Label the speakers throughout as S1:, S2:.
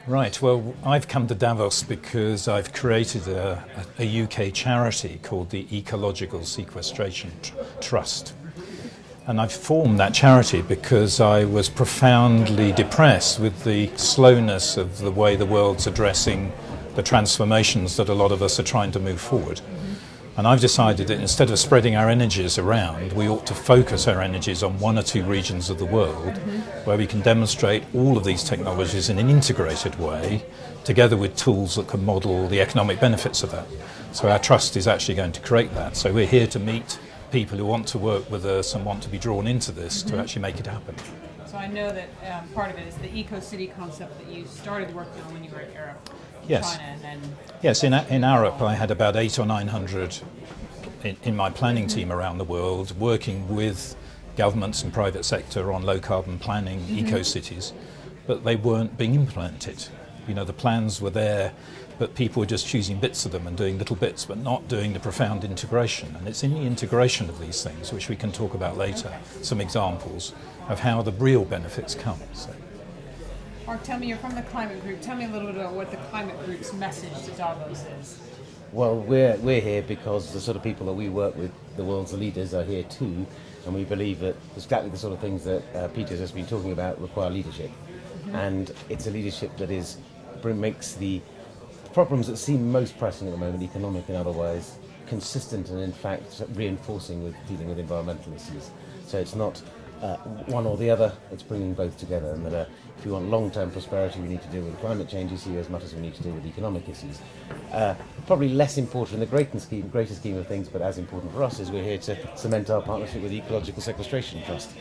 S1: Right, well, I've come to Davos because I've created a UK charity called the Ecological Sequestration Trust. And I've formed that charity because I was profoundly depressed with the slowness of the way the world's addressing the transformations that a lot of us are trying to move forward. And I've decided that instead of spreading our energies around, we ought to focus our energies on one or two regions of the world where we can demonstrate all of these technologies in an integrated way, together with tools that can model the economic benefits of that. So our trust is actually going to create that. So we're here to meet people who want to work with us and want to be drawn into this to actually make it happen.
S2: So I know that part of it is the eco-city concept that you started working on when you were at Europe.
S1: Yes.
S2: China, and then
S1: yes, in Arup I had about 800 or 900 in my planning team around the world, working with governments and private sector on low carbon planning, eco-cities, but they weren't being implemented. You know, the plans were there, but people were just choosing bits of them and doing little bits, but not doing the profound integration. And it's in the integration of these things, which we can talk about later, some examples of how the real benefits come. So.
S2: Mark, tell me, you're from the climate group. Tell me a little bit about what the climate group's message to Davos is.
S3: Well, we're here because the sort of people that we work with, the world's leaders, are here too, and we believe that exactly the sort of things that Peter's just been talking about require leadership. And it's a leadership that makes the problems that seem most pressing at the moment, economic and otherwise, consistent and in fact reinforcing with dealing with environmental issues. So it's not one or the other, it's bringing both together, and that if we want long-term prosperity we need to deal with climate change issue as much as we need to deal with economic issues. Probably less important in the greater scheme of things, but as important for us is we're here to cement our partnership with the Ecological Sequestration Trust.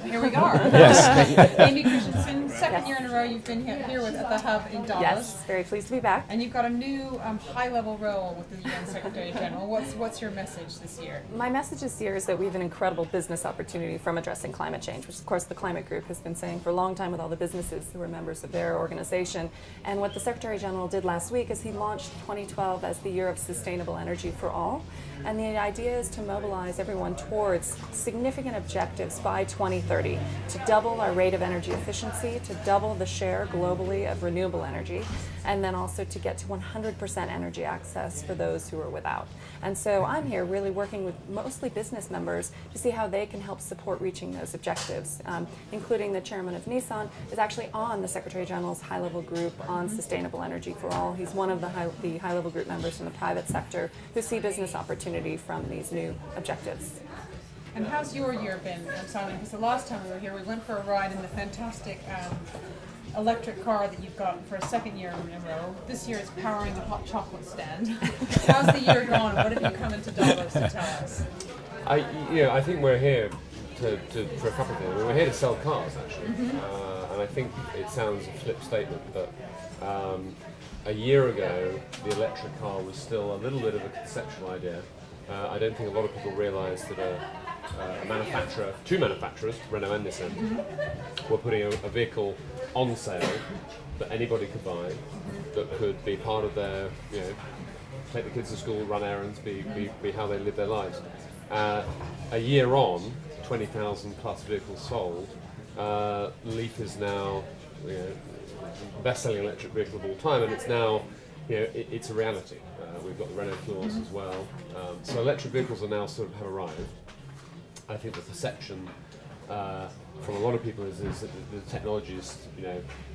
S2: Here we are.
S1: Yes.
S2: Amy Christensen, second year in a row you've been here at the Hub in Davos.
S4: Yes, very pleased to be back.
S2: And you've got a new high-level role with the UN Secretary General. What's your message this year?
S4: My message this year is that we have an incredible business opportunity from addressing climate change, which of course the climate group has been saying for a long time with all the businesses who are members of their organization. And what the Secretary General did last week is he launched 2012 as the Year of Sustainable Energy for All. And the idea is to mobilize everyone towards significant objectives by 2030 to double our rate of energy efficiency, to double the share globally of renewable energy, and then also to get to 100% energy access for those who are without. And so I'm here really working with mostly business members to see how they can help support reaching those objectives, including the chairman of Nissan is actually on the Secretary General's high-level group on sustainable energy for all. He's one of the high-level group members from the private sector who see business opportunity from these new objectives.
S2: And how's your year been, Simon? Because the last time we were here, we went for a ride in the fantastic electric car that you've got for a second year in a row. This year it's powering the hot chocolate stand. How's the year gone? What have you come into Davos to tell us?
S5: I think we're here for a couple of things. We're here to sell cars, actually. And I think it sounds a flip statement, but a year ago, the electric car was still a little bit of a conceptual idea. I don't think a lot of people realised that two manufacturers, Renault and Nissan, were putting a vehicle on sale that anybody could buy, that could be part of their, take the kids to school, run errands, be how they live their lives. A year on, 20,000 plus vehicles sold. Leaf is now, best-selling electric vehicle of all time, and it's now, it's a reality. We've got the Renault floors as well. So electric vehicles are now sort of have arrived. I think the perception from a lot of people is that the technology is,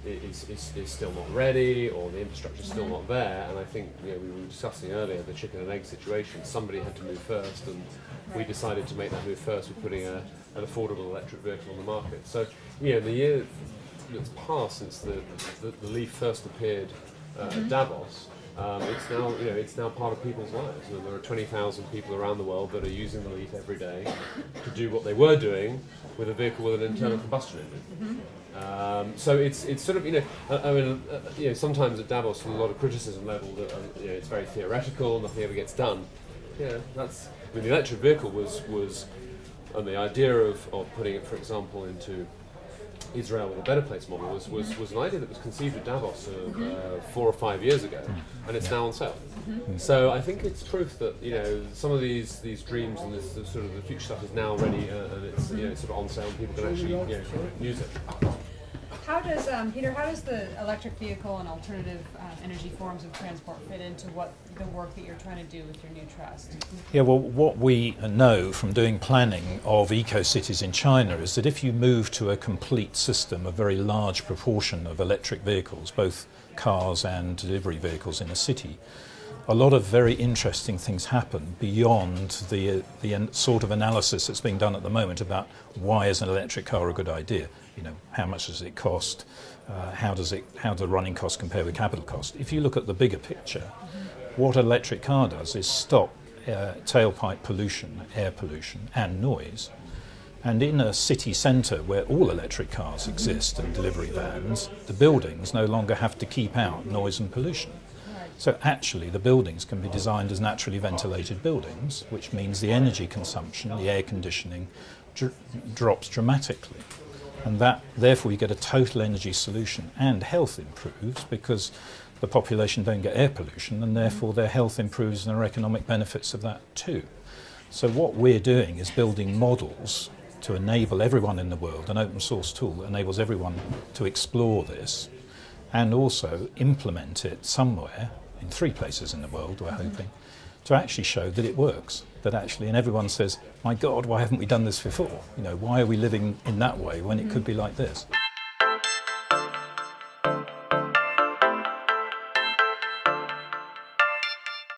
S5: is still not ready, or the infrastructure is still not there. And I think we were discussing earlier the chicken and egg situation. Somebody had to move first, and we decided to make that move first with putting an affordable electric vehicle on the market. So the year that's passed since the Leaf first appeared at Davos, it's now part of people's lives. And there are 20,000 people around the world that are using the Leaf every day to do what they were doing with a vehicle with an internal combustion engine. So it's sort of sometimes at Davos there's a lot of criticism leveled that it's very theoretical, nothing ever gets done. The electric vehicle was and the idea of putting it, for example, into Israel with a better place model was an idea that was conceived at Davos 4 or 5 years ago, and it's now on sale. So I think it's proof that some of these dreams and this sort of the future stuff is now ready, and it's it's sort of on sale, and people can actually use it.
S2: How does Peter? How does the electric vehicle and alternative energy forms of transport fit into the work that you're trying to do with your new trust?
S1: Yeah, well, what we know from doing planning of eco-cities in China is that if you move to a complete system, a very large proportion of electric vehicles, both cars and delivery vehicles in a city, a lot of very interesting things happen beyond the sort of analysis that's being done at the moment about why is an electric car a good idea. How much does it cost? How do running costs compare with capital cost? If you look at the bigger picture, what an electric car does is stop tailpipe pollution, air pollution, and noise. And in a city centre where all electric cars exist and delivery vans, the buildings no longer have to keep out noise and pollution. So actually the buildings can be designed as naturally ventilated buildings, which means the energy consumption, the air conditioning, drops dramatically. And therefore you get a total energy solution, and health improves because the population don't get air pollution, and therefore their health improves and there are economic benefits of that too. So what we're doing is building models to enable everyone in the world, an open source tool that enables everyone to explore this and also implement it somewhere, in 3 places in the world we're hoping, to actually show that it works. That actually, and everyone says, my God, why haven't we done this before? Why are we living in that way when it could be like this?